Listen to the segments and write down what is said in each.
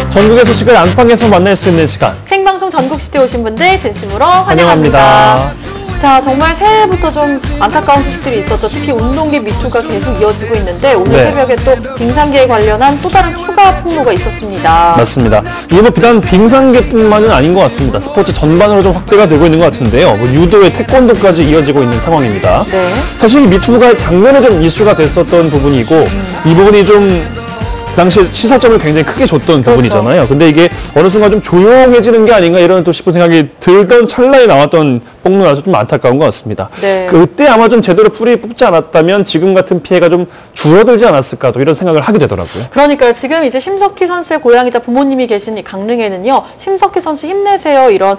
전국의 소식을 안방에서 만날 수 있는 시간. 생방송 전국시대 오신 분들 진심으로 환영합니다. 자, 정말 새해부터 좀 안타까운 소식들이 있었죠. 특히 운동계 미투가 계속 이어지고 있는데 오늘 새벽에 또 빙상계에 관련한 또 다른 추가 폭로가 있었습니다. 맞습니다. 이게 뭐 비단 빙상계뿐만은 아닌 것 같습니다. 스포츠 전반으로 좀 확대가 되고 있는 것 같은데요. 뭐 유도에 태권도까지 이어지고 있는 상황입니다. 네. 사실 미투가 작년에 좀 이슈가 됐었던 부분이고 이 부분이 좀 당시 시사점을 굉장히 크게 줬던 부분이잖아요. 근데 이게 어느 순간 좀 조용해지는 게 아닌가 이런 또 싶은 생각이 들던 찰나에 나왔던 폭로라서 좀 안타까운 것 같습니다. 네. 그때 아마 좀 제대로 뿌리 뽑지 않았다면 지금 같은 피해가 좀 줄어들지 않았을까 또 이런 생각을 하게 되더라고요. 그러니까요. 지금 이제 심석희 선수의 고향이자 부모님이 계신 이 강릉에는요. 심석희 선수 힘내세요 이런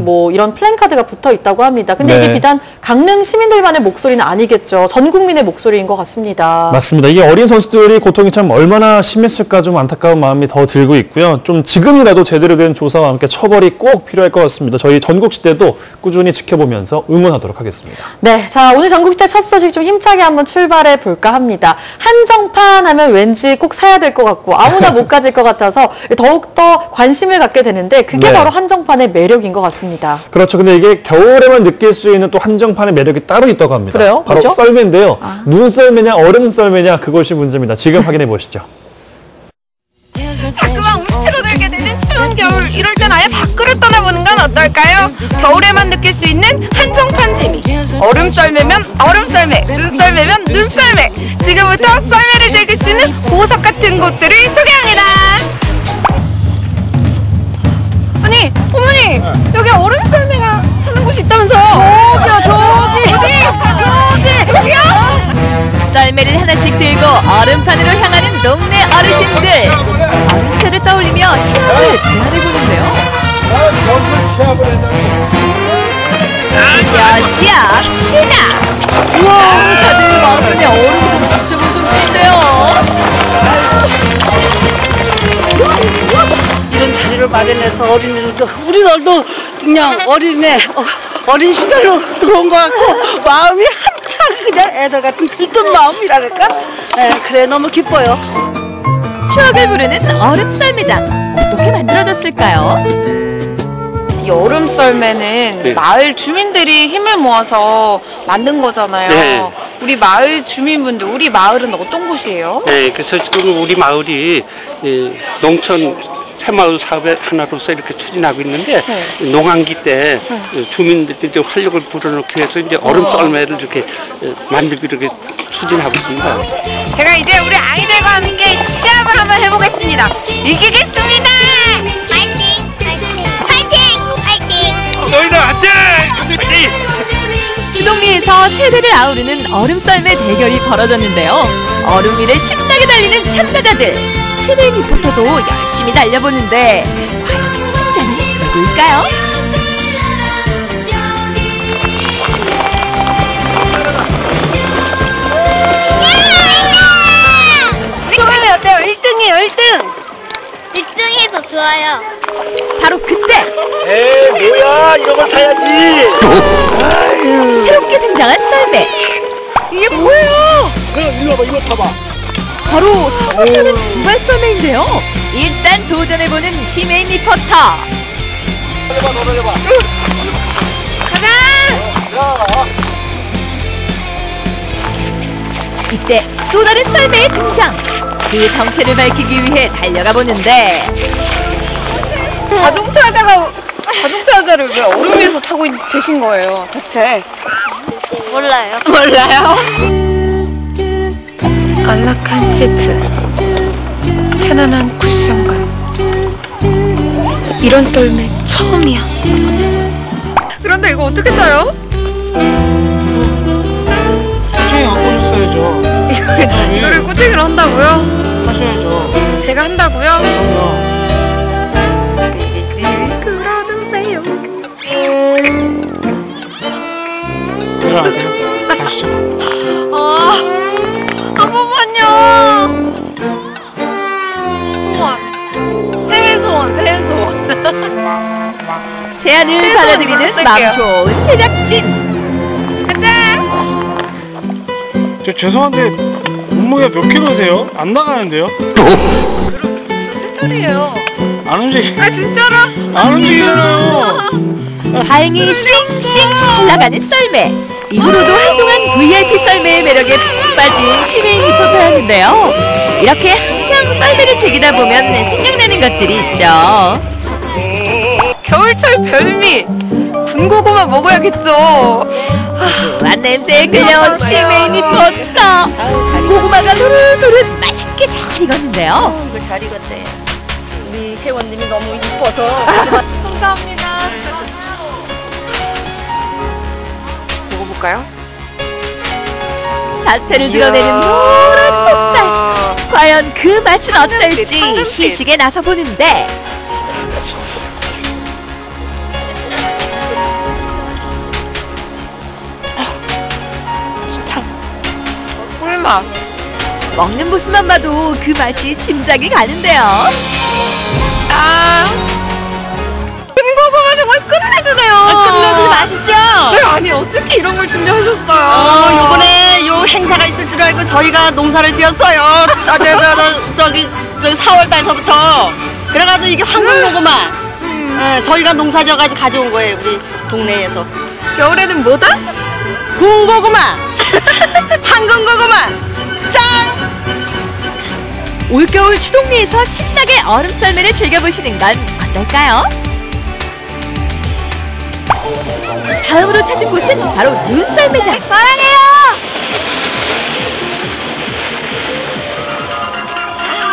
뭐 이런 플랜카드가 붙어 있다고 합니다. 근데 이게 비단 강릉 시민들만의 목소리는 아니겠죠. 전 국민의 목소리인 것 같습니다. 맞습니다. 이게 어린 선수들이 고통이 참 얼마나 심했을까 좀 안타까운 마음이 더 들고 있고요. 좀 지금이라도 제대로 된 조사와 함께 처벌이 꼭 필요할 것 같습니다. 저희 전국시대도 꾸준히 지켜보면서 응원하도록 하겠습니다. 네, 자 오늘 전국시대 첫 소식 좀 힘차게 한번 출발해 볼까 합니다. 한정판 하면 왠지 꼭 사야 될 것 같고 아무나 못 가질 것 같아서 더욱더 관심을 갖게 되는데 그게 바로 한정판의 매력인 것 같습니다. 그렇죠. 근데 이게 겨울에만 느낄 수 있는 또 한정판의 매력이 따로 있다고 합니다. 그래요? 바로 뭐죠? 썰매인데요. 눈썰매냐 얼음 썰매냐 그것이 문제입니다. 지금 확인해 보시죠. 자꾸만 움츠러 들게 되는 추운 겨울, 이럴 땐 아예 밖으로 떠나보는 건 어떨까요? 겨울에만 느낄 수 있는 한정판 재미. 얼음 썰매면 얼음 썰매, 눈 썰매면 눈 썰매. 지금부터 썰매를 즐길 수 있는 보석 같은 곳들을 소개합니다. 아니, 어머니, 여기 얼음 썰매가 하는 곳이 있다면서요? 저기요? 썰매를 하나씩 들고 얼음판으로 향하는 동네 어르신들. 어른스타를 떠올리며 시합을 제안해보는데요. 야, 시합 시작! 우와, 다들 마음에 얼음이 진짜 무섭시는데요. 이런 자리를 마련해서 어린이들도 우리들도 그냥 어린 시절로 들어온 것 같고 마음이 한창 그냥 애들 같은 들뜬 마음이랄까? 그래 너무 기뻐요. 추억을 부르는 얼음 썰매장 어떻게 만들어졌을까요? 이 얼음 썰매는 마을 주민들이 힘을 모아서 만든 거잖아요. 네. 우리 마을 주민분들, 우리 마을은 어떤 곳이에요? 네, 그래서 지금 우리 마을이 농촌 새마을 사업의 하나로서 이렇게 추진하고 있는데 농한기 때 주민들이 활력을 불어넣기 위해서 이제 얼음 썰매를 이렇게 만들기 이렇게 추진하고 있습니다. 제가 이제 우리 아이들과 함께 시합을 한번 해보겠습니다. 이기겠습니다! 파이팅! 파이팅! 파이팅! 너희들 화이팅! 주동리에서 세대를 아우르는 얼음 썰매 대결이 벌어졌는데요. 얼음 위를 신나게 달리는 참가자들. 최민 리포터도 열심히 달려보는데 과연 승자는 누구일까요? 우리 소감이 어때요? 1등이에요, 1등! 1등이 더 좋아요. 바로 그때! 에이 뭐야 이런 걸 타야지. 새롭게 등장한 썰매. 이게 뭐예요? 그럼 일로 와봐 이거 타봐. 바로 서서 타는 두발 썰매인데요. 일단 도전해보는 시메인 리포터. 해봐. 가자! 이때 또 다른 썰매의 등장. 그 정체를 밝히기 위해 달려가 보는데 자동차를 왜 얼음 위에서 타고 계신 거예요, 대체? 몰라요. 몰라요? 안락한 시트, 편안한 쿠션감. 이런 썰매 처음이야. 그런데 이거 어떻게 타요? 꾸준히 안 꽂았어야죠. 이거를 꾸준히로 한다고요? 하셔야죠. 제가 한다고요? 그럼요. 끌어주세요. 일어나세요. 가시죠. 한 번만요. 새해 소원. 제안을 받아들이는 마음 좋은 제작진. 가자. 죄송한데 몸무게가 몇 킬로세요? 안 나가는데요? 소리예요? 안 움직이. 아 진짜로? 안 움직이잖아요. 다행히 싱싱 잘 나가는 썰매. 이후로도 한동안 VIP 썰매의 매력에 푹 빠진 시메인 리포터였는데요. 이렇게 한창 썰매를 즐기다 보면 생각나는 것들이 있죠. 겨울철 별미 군고구마 먹어야겠죠. 고소한 냄새에 끌려온 시메인 리포터. 고구마가 노릇노릇 맛있게 잘 익었는데요. 이거 잘 익었대. 우리 회원님이 너무 이뻐서. 감사합니다. 먹어볼까요? 자태를 드러내는 노란 속살. 과연 그 맛은 어떨지 황금빛. 시식에 나서 보는데 꿀맛. 먹는 모습만 봐도 그 맛이 짐작이 가는데요. 아, 군고구마 정말 끝내주네요. 끝내주지 맛있죠? 네, 아니 어떻게 이런 걸 준비하셨어요? 요번에 요 행사가 있을 줄 알고 저희가 농사를 지었어요. 저기 4월 달서부터. 그래가지고 이게 황금고구마. 저희가 농사 지어가지고 가져온 거예요, 우리 동네에서. 겨울에는 뭐다? 군고구마. 황금고구마. 짱! 올겨울 추동리에서 신나게 얼음 썰매를 즐겨보시는 건 어떨까요? 다음으로 찾은 곳은 바로 눈썰매장. 사랑해요.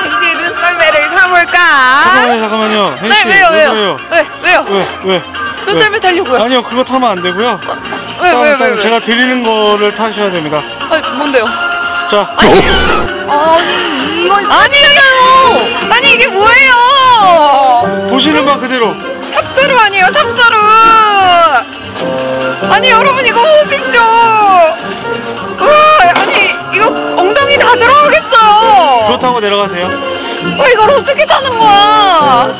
이제 눈썰매를 타볼까? 잠깐만요. 혜진 네, 씨, 왜요? 왜 그래요? 왜요? 왜? 눈썰매 타려고요. 아니요, 그거 타면 안 되고요. 왜? 제가 드리는 거를 타셔야 됩니다. 뭔데요? 자, 아니 이건 아니에요. 아니 이게 뭐예요? 보시는 바 그대로. 삽자루 아니에요, 삽자루. 아니 여러분 이거 보십시오. 우와, 아니 이거 엉덩이 다 들어가겠어요. 그거 타고 내려가세요. 이걸 어떻게 타는 거야?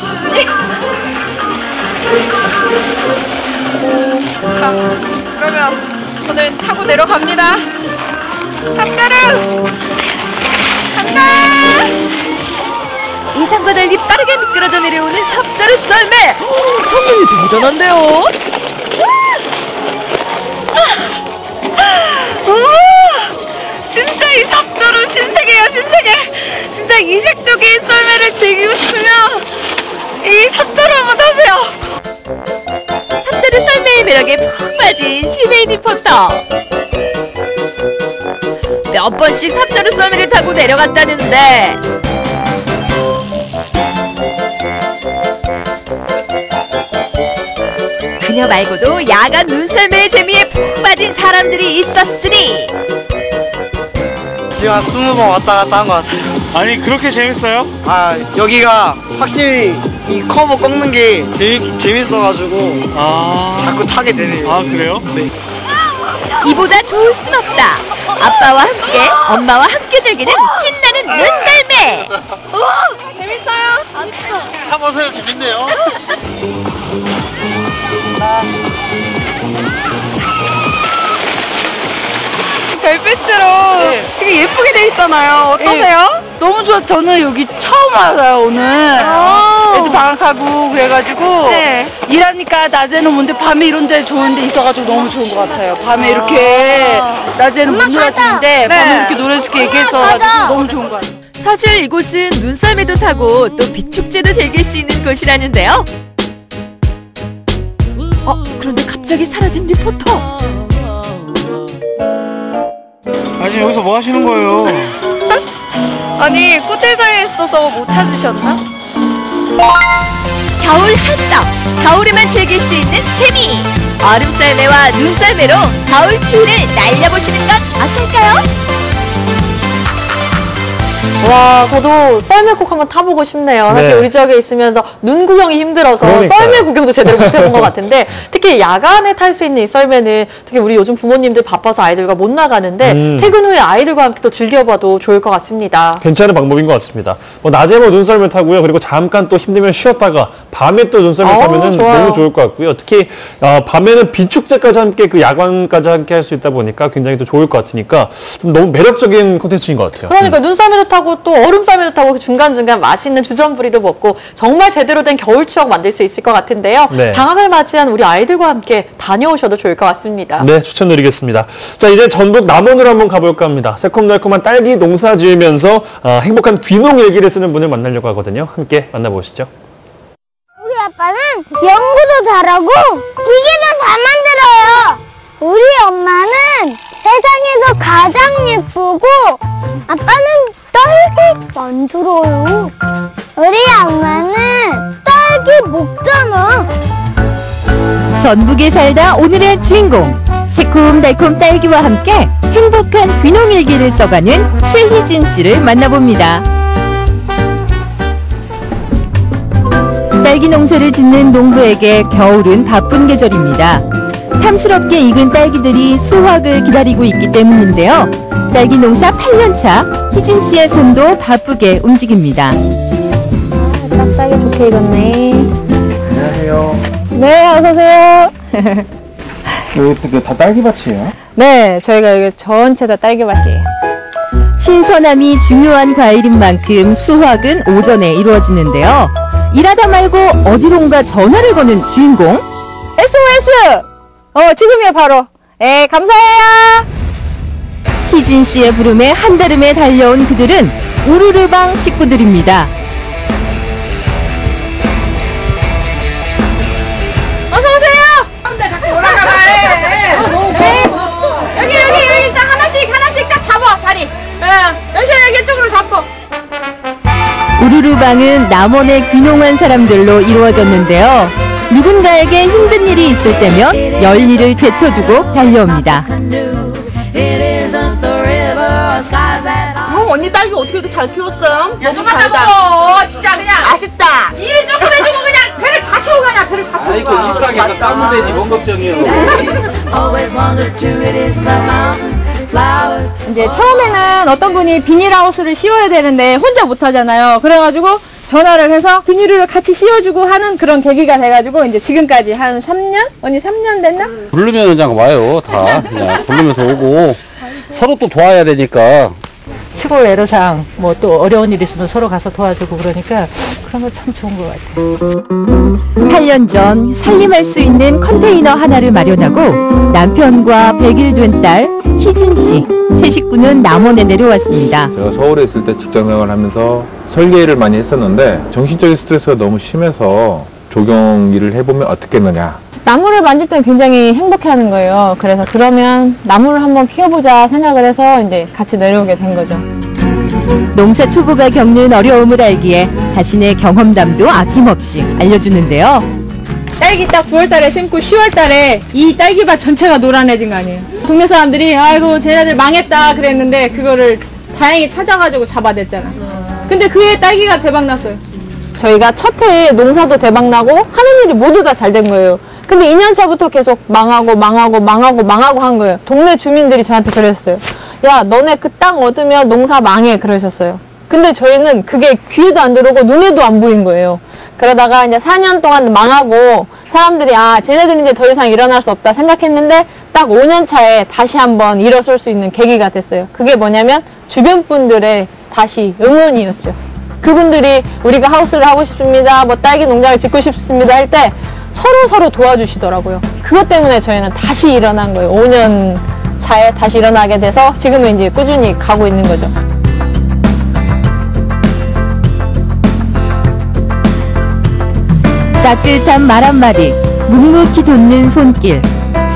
자, 그러면 저는 타고 내려갑니다. 삽자루 간다. 예상과 달리 빠르게 미끄러져 내려오는 삽자루 썰매. 성능이 대단한데요. 우와, 진짜 이 삽자루 신세계야, 신세계. 진짜 이색적인 썰매를 즐기고 싶으면 이 삽자루 한번 타세요. 삽자루 썰매의 매력에 푹 빠진 시메인 리포터. 몇 번씩 삽자루 썰매를 타고 내려갔다는데 그녀 말고도 야간 눈썰매의 재미에 푹 빠진 사람들이 있었으니 지금 한 20번 왔다 갔다 한 것 같아요. 아니, 그렇게 재밌어요? 아, 여기가 확실히 이 커브 꺾는 게 재밌어가지고 자꾸 타게 되네요. 아, 그래요? 네. 이보다 좋을 순 없다. 아빠와 함께 엄마와 함께 즐기는 신나는 눈썰매. 우와, 재밌어요? 타보세요, 재밌네요. 별빛으로 되게 예쁘게 돼 있잖아요. 어떠세요? 너무 좋아. 저는 여기 처음 와요, 오늘. 애들 방학하고 그래가지고 네. 일하니까 낮에는 뭔데 밤에 이런 데 좋은 데 있어가지고 너무 좋은 것 같아요. 밤에 이렇게 낮에는 못 놀아주는데 밤에 이렇게 노래할 게 얘기해서가지고 너무 좋은 것 같아요. 사실 이곳은 눈썰매도 타고 또 빛축제도 즐길 수 있는 곳이라는데요. 그런데 갑자기 사라진 리포터. 아니, 여기서 뭐 하시는 거예요? 아니 꽃들 사이에 있어서 못 찾으셨나? 겨울 한정, 겨울에만 즐길 수 있는 재미. 얼음썰매와 눈썰매로 겨울 추위를 날려보시는 건 어떨까요? 와, 저도 썰매 꼭 한번 타보고 싶네요. 사실 네. 우리 지역에 있으면서 눈 구경이 힘들어서 그러니까요. 썰매 구경도 제대로 못 해본 것 같은데 특히 야간에 탈 수 있는 이 썰매는 특히 우리 요즘 부모님들 바빠서 아이들과 못 나가는데 퇴근 후에 아이들과 함께 또 즐겨봐도 좋을 것 같습니다. 괜찮은 방법인 것 같습니다. 뭐 낮에 뭐 눈썰매 타고요. 그리고 잠깐 또 힘들면 쉬었다가 밤에 또 눈썰매 타면은 좋아요. 너무 좋을 것 같고요. 특히 밤에는 비축제까지 함께 그 야광까지 함께 할 수 있다 보니까 굉장히 또 좋을 것 같으니까 좀 너무 매력적인 콘텐츠인 것 같아요. 그러니까 눈썰매도 타고 그리고 또 얼음썰매도 타고 중간중간 맛있는 주전부리도 먹고 정말 제대로 된 겨울 추억 만들 수 있을 것 같은데요. 네. 방학을 맞이한 우리 아이들과 함께 다녀오셔도 좋을 것 같습니다. 네, 추천드리겠습니다. 자, 이제 전북 남원으로 한번 가볼까 합니다. 새콤달콤한 딸기 농사 지으면서 행복한 귀농 일기를 쓰는 분을 만나려고 하거든요. 함께 만나보시죠. 우리 아빠는 연구도 잘하고 기계도 잘 만들어요. 우리 엄마는 세상에서 가장 예쁘고 아빠는 딸기 만들어요. 우리 엄마는 딸기 먹잖아. 전북에 살다 오늘의 주인공 새콤달콤 딸기와 함께 행복한 귀농일기를 써가는 최희진 씨를 만나봅니다. 딸기 농사를 짓는 농부에게 겨울은 바쁜 계절입니다. 탐스럽게 익은 딸기들이 수확을 기다리고 있기 때문인데요. 딸기 농사 8년차 희진 씨의 손도 바쁘게 움직입니다. 싹싹이 좋게 익었네. 안녕하세요. 네, 어서오세요. 여기 다 딸기밭이에요? 네, 저희가 여기 전체 다 딸기밭이에요. 신선함이 중요한 과일인 만큼 수확은 오전에 이루어지는데요. 일하다 말고 어디론가 전화를 거는 주인공. SOS! 지금이요, 바로. 네, 감사해요. 희진 씨의 부름에 한달음에 달려온 그들은 우르르방 식구들입니다. 어서오세요! 자꾸 돌아가라 해. 여기 일단 하나씩 쫙 잡아, 자리. 연실 여기 이쪽으로 잡고. 우르르방은 남원의 귀농한 사람들로 이루어졌는데요. 누군가에게 힘든 일이 있을 때면 열일을 제쳐두고 달려옵니다. 언니 딸기 어떻게 이렇게 잘 키웠어요? 너무 잘다. 진짜 그냥 맛있다. 일을 조금 해주고 그냥 배를 다 치고 가냐, 배를 다 치고 가. 아이고 일가게서 까면 되지 뭔 걱정이요. 이제 처음에는 어떤 분이 비닐하우스를 씌워야 되는데 혼자 못 하잖아요. 그래가지고 전화를 해서 비닐을 같이 씌워주고 하는 그런 계기가 돼가지고 이제 지금까지 한 3년? 언니 3년 됐나? 부르면 그냥 와요. 다 그냥 부르면서 오고 서로 또 도와야 되니까. 시골 애로사항 뭐 또 어려운 일 있으면 서로 가서 도와주고 그러니까 그런 거 참 좋은 것 같아요. 8년 전 살림할 수 있는 컨테이너 하나를 마련하고 남편과 100일 된 딸 희진 씨, 세 식구는 남원에 내려왔습니다. 제가 서울에 있을 때 직장 생활을 하면서 설계를 많이 했었는데 정신적인 스트레스가 너무 심해서 조경 일을 해보면 어떻겠느냐. 나무를 만질 때는 굉장히 행복해하는 거예요. 그래서 그러면 나무를 한번 피워보자 생각을 해서 이제 같이 내려오게 된 거죠. 농사 초보가 겪는 어려움을 알기에 자신의 경험담도 아낌없이 알려주는데요. 딸기 딱 9월달에 심고 10월달에 이 딸기밭 전체가 노란해진 거 아니에요. 동네 사람들이 아이고 쟤네들 망했다 그랬는데 그거를 다행히 찾아가지고 잡아냈잖아. 근데 그 해 딸기가 대박 났어요. 저희가 첫 해에 농사도 대박 나고 하는 일이 모두 다 잘 된 거예요. 근데 2년 차부터 계속 망하고 한 거예요. 동네 주민들이 저한테 그랬어요. 야, 너네 그 땅 얻으면 농사 망해 그러셨어요. 근데 저희는 그게 귀에도 안 들어오고 눈에도 안 보인 거예요. 그러다가 이제 4년 동안 망하고 사람들이 쟤네들은 이제 더 이상 일어날 수 없다 생각했는데 딱 5년 차에 다시 한번 일어설 수 있는 계기가 됐어요. 그게 뭐냐면 주변 분들의 다시 응원이었죠. 그분들이 우리가 하우스를 하고 싶습니다. 뭐 딸기 농장을 짓고 싶습니다 할 때 서로 도와주시더라고요. 그것 때문에 저희는 다시 일어난 거예요. 5년 차에 다시 일어나게 돼서 지금은 이제 꾸준히 가고 있는 거죠. 따뜻한 말 한마디, 묵묵히 돋는 손길,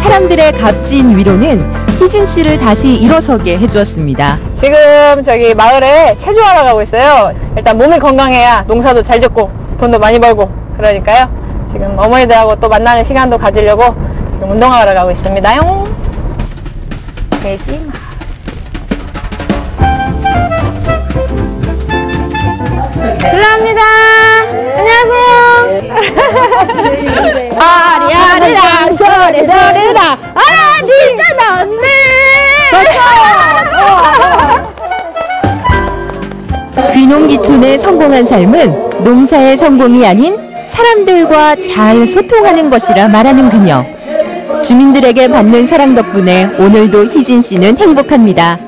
사람들의 값진 위로는 희진 씨를 다시 일어서게 해주었습니다. 지금 저기 마을에 체조하러 가고 있어요. 일단 몸이 건강해야 농사도 잘 짓고 돈도 많이 벌고 그러니까요. 지금 어머니들하고 또 만나는 시간도 가지려고 지금 운동하러 가고 있습니다. 돼지 실례합니다. 안녕하세요. 아리아리랑 소리랑 진짜 나왔네. 귀농귀촌의 성공한 삶은 농사의 성공이 아닌 사람들과 잘 소통하는 것이라 말하는 그녀. 주민들에게 받는 사랑 덕분에 오늘도 희진 씨는 행복합니다.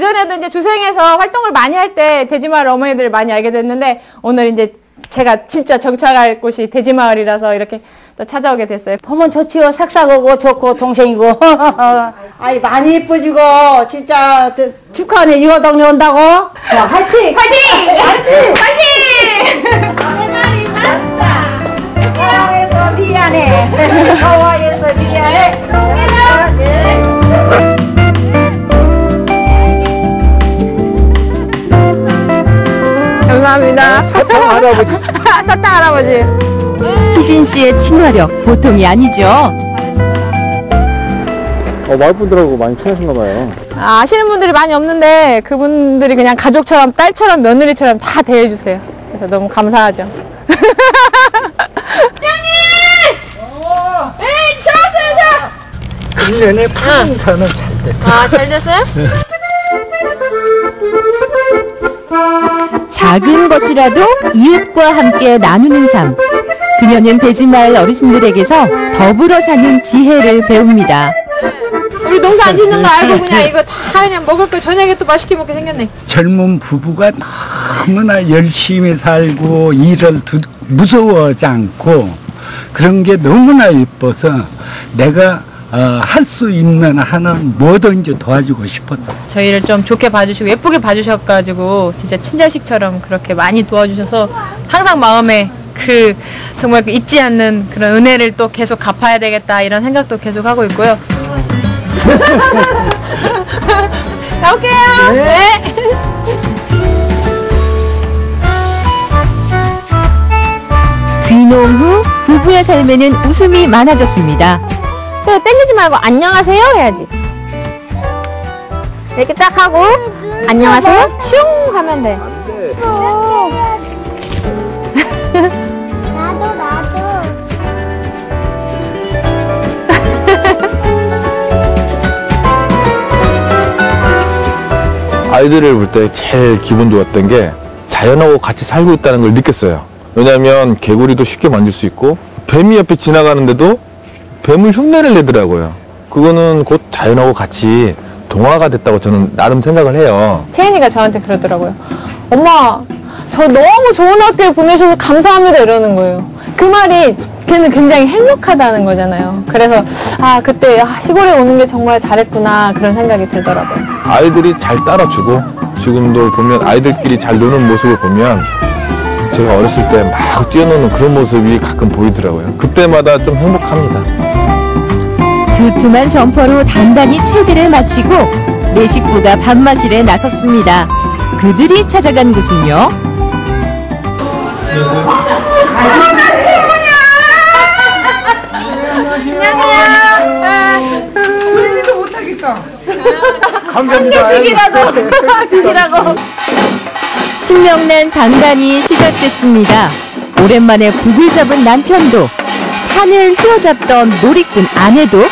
그전에도 이제 주생에서 활동을 많이 할 때 돼지마을 어머니들 많이 알게 됐는데 오늘 이제 제가 진짜 정착할 곳이 돼지마을이라서 이렇게 또 찾아오게 됐어요. 보면 좋지요. 삭삭하고 좋고 동생이고. 아이 많이 이쁘지고 진짜 축하하네. 이거 동네 온다고. 자, 화이팅! 화이팅! 화이팅! 화이팅! 사랑해서 미안해. 좋아해서 미안해. 감사합니다. 사탕 할아버지. 사탕 할아버지. 희진 씨의 친화력 보통이 아니죠. 마을 분들하고 많이 친하신가 봐요. 아시는 분들이 많이 없는데 그분들이 그냥 가족처럼 딸처럼 며느리처럼 다 대해주세요. 그래서 너무 감사하죠. 네, 1년에 파송사는 잘 됐다. 아, 잘 됐어요? 작은 것이라도 이웃과 함께 나누는 삶. 그녀는 돼지마을 어르신들에게서 더불어 사는 지혜를 배웁니다. 우리 농사 안 짓는 거 알고 그냥 이거 다 그냥 먹을 거 저녁에 또 맛있게 먹게 생겼네. 젊은 부부가 너무나 열심히 살고 일을 무서워하지 않고 그런 게 너무나 예뻐서 내가 할 수 있는 한은 뭐든지 도와주고 싶었어. 저희를 좀 좋게 봐주시고 예쁘게 봐주셔가지고 진짜 친자식처럼 그렇게 많이 도와주셔서 항상 마음에 그 정말 그 잊지 않는 그런 은혜를 또 계속 갚아야 되겠다 이런 생각도 계속 하고 있고요. 나올게요. 네. 귀농 후 부부의 삶에는 웃음이 많아졌습니다. 저 땡기지 말고 안녕하세요 해야지. 이렇게 딱 하고 안녕하세요 슝 하면 돼. 나도. 아이들을 볼 때 제일 기분 좋았던 게 자연하고 같이 살고 있다는 걸 느꼈어요. 왜냐하면 개구리도 쉽게 만질 수 있고 뱀이 옆에 지나가는데도 뱀을 흉내를 내더라고요. 그거는 곧 자연하고 같이 동화가 됐다고 저는 나름 생각을 해요. 채은이가 저한테 그러더라고요. 엄마, 저 너무 좋은 학교에 보내셔서 감사합니다 이러는 거예요. 그 말이 걔는 굉장히 행복하다는 거잖아요. 그래서 그때 시골에 오는 게 정말 잘했구나 그런 생각이 들더라고요. 아이들이 잘 따라주고 지금도 보면 아이들끼리 잘 노는 모습을 보면 제가 어렸을 때 막 뛰어노는 그런 모습이 가끔 보이더라고요. 그때마다 좀 행복합니다. 두툼한 점퍼로 단단히 채비를 마치고 네 식구가 밥맛일에 나섰습니다. 그들이 찾아간 곳은요. 안녕하세요. 우리도 못하겠다. 한 개씩이라도 드시라고. 신명난 장단이 시작됐습니다. 오랜만에 북을 잡은 남편도 판을 휘어잡던 놀이꾼 아내도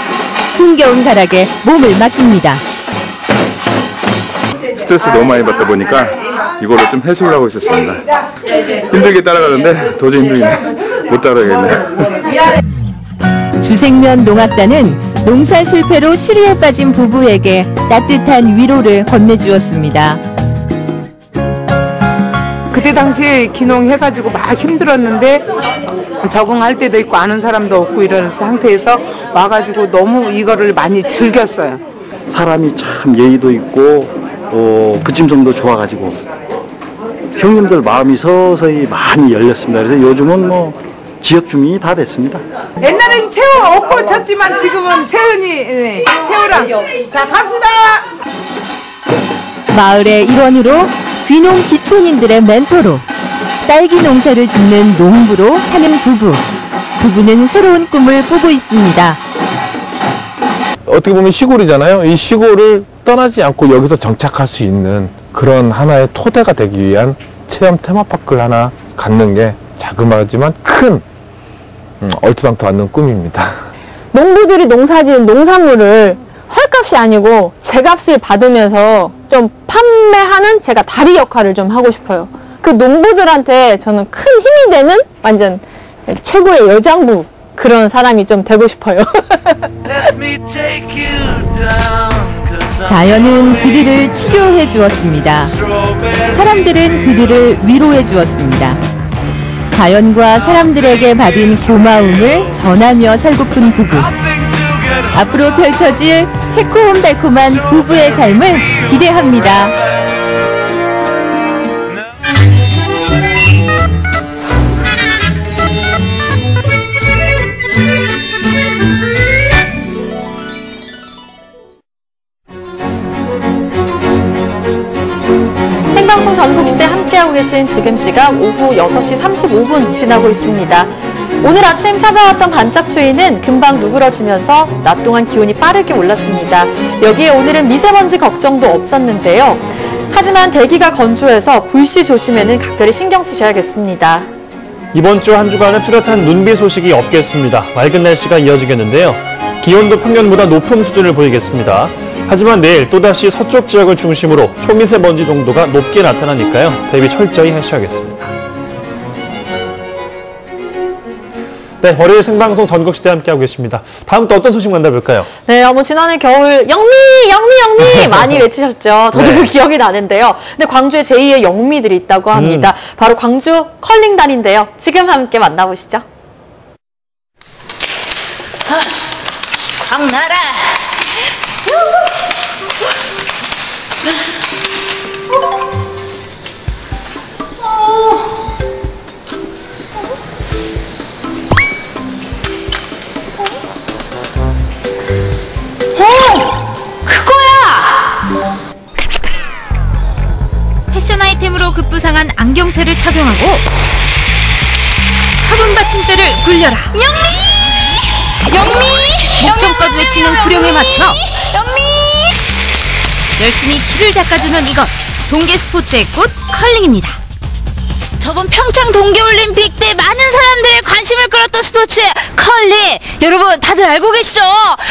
흥겨운 가락에 몸을 맡깁니다. 스트레스 너무 많이 받다 보니까 이걸로 좀 해소를 하고 있었습니다. 힘들게 따라가는데 도저히 힘들겠네. 못 따라가겠네. 주생면 농악단은 농사 실패로 시리에 빠진 부부에게 따뜻한 위로를 건네주었습니다. 그때 당시에 귀농해가지고 막 힘들었는데 적응할 때도 있고 아는 사람도 없고 이런 상태에서 와가지고 너무 이거를 많이 즐겼어요. 사람이 참 예의도 있고 부침성도 좋아가지고 형님들 마음이 서서히 많이 열렸습니다. 그래서 요즘은 뭐 지역 주민이 다 됐습니다. 옛날엔 채우 없고 쳤지만 지금은 채은이 채우랑 자 갑시다. 마을의 일원으로 귀농 기촌인들의 멘토로 딸기 농사를 짓는 농부로 사는 부부. 부부는 새로운 꿈을 꾸고 있습니다. 어떻게 보면 시골이잖아요. 이 시골을 떠나지 않고 여기서 정착할 수 있는 그런 하나의 토대가 되기 위한 체험 테마파크를 하나 갖는 게 자그마하지만 큰 얼토당토 않는 꿈입니다. 농부들이 농사지은 농산물을 헐값이 아니고 제값을 받으면서 좀 판매하는 제가 다리 역할을 좀 하고 싶어요. 그 농부들한테 저는 큰 힘이 되는 완전 최고의 여장부 그런 사람이 좀 되고 싶어요. Let me take you down, 'cause 자연은 그들을 치료해 주었습니다. 사람들은 그들을 위로해 주었습니다. 자연과 사람들에게 받은 고마움을 전하며 살고픈 부부. 앞으로 펼쳐질 새콤달콤한 부부의 삶을 기대합니다. 생방송 전국시대 함께하고 계신 지금 시각 오후 6시 35분 지나고 있습니다. 오늘 아침 찾아왔던 반짝 추위는 금방 누그러지면서 낮 동안 기온이 빠르게 올랐습니다. 여기에 오늘은 미세먼지 걱정도 없었는데요. 하지만 대기가 건조해서 불씨 조심에는 각별히 신경 쓰셔야겠습니다. 이번 주 한 주간은 뚜렷한 눈비 소식이 없겠습니다. 맑은 날씨가 이어지겠는데요. 기온도 평년보다 높은 수준을 보이겠습니다. 하지만 내일 또다시 서쪽 지역을 중심으로 초미세먼지 농도가 높게 나타나니까요. 대비 철저히 하셔야겠습니다. 네, 월요일 생방송 전국시대 함께하고 계십니다. 다음 또 어떤 소식 만나볼까요? 네, 지난해 겨울 영미 많이 외치셨죠. 저도 그 기억이 나는데요. 근데 광주에 제2의 영미들이 있다고 합니다. 바로 광주 컬링단인데요. 지금 함께 만나보시죠. 광나라! 패션 아이템으로 급부상한 안경테를 착용하고 화분 받침대를 굴려라. 영미! 목청껏 외치는 구령에 맞춰 열심히 길을 닦아주는 이것, 동계 스포츠의 꽃 컬링입니다. 저번 평창 동계올림픽 때 많은 사람들의 관심을 끌었던 스포츠 컬링, 여러분 다들 알고 계시죠?